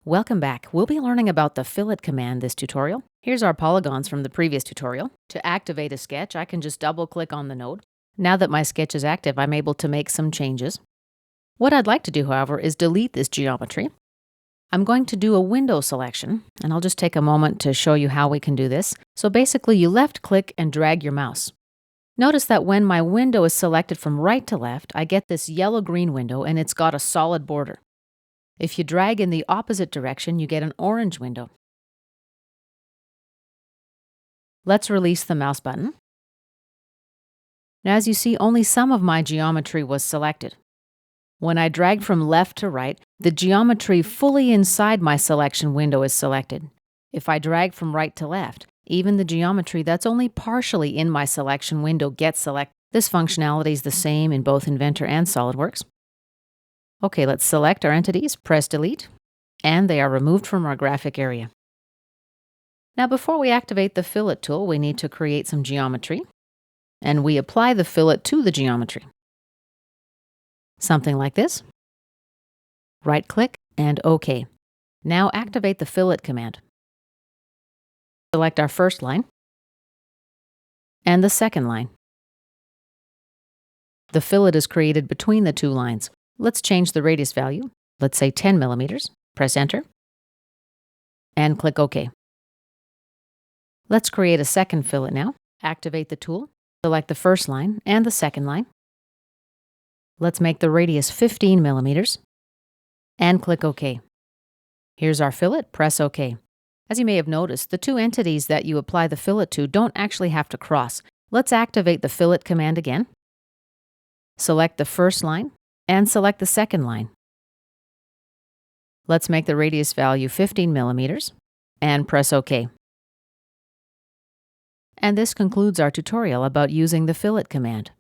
Welcome back. We'll be learning about the fillet command this tutorial. Here's our polygons from the previous tutorial. To activate a sketch, I can just double-click on the node. Now that my sketch is active, I'm able to make some changes. What I'd like to do, however, is delete this geometry. I'm going to do a window selection, and I'll just take a moment to show you how we can do this. So basically, you left-click and drag your mouse. Notice that when my window is selected from right to left, I get this yellow-green window, and it's got a solid border. If you drag in the opposite direction, you get an orange window. Let's release the mouse button. Now, as you see, only some of my geometry was selected. When I drag from left to right, the geometry fully inside my selection window is selected. If I drag from right to left, even the geometry that's only partially in my selection window gets selected. This functionality is the same in both Inventor and SolidWorks. Okay, let's select our entities, press delete, and they are removed from our graphic area. Now, before we activate the fillet tool, we need to create some geometry, and we apply the fillet to the geometry. Something like this. Right-click and OK. Now activate the fillet command. Select our first line and the second line. The fillet is created between the two lines. Let's change the radius value. Let's say 10 millimeters. Press Enter and click OK. Let's create a second fillet now. Activate the tool. Select the first line and the second line. Let's make the radius 15 millimeters and click OK. Here's our fillet. Press OK. As you may have noticed, the two entities that you apply the fillet to don't actually have to cross. Let's activate the fillet command again. Select the first line and select the second line. Let's make the radius value 15 millimeters and press OK. And this concludes our tutorial about using the fillet command.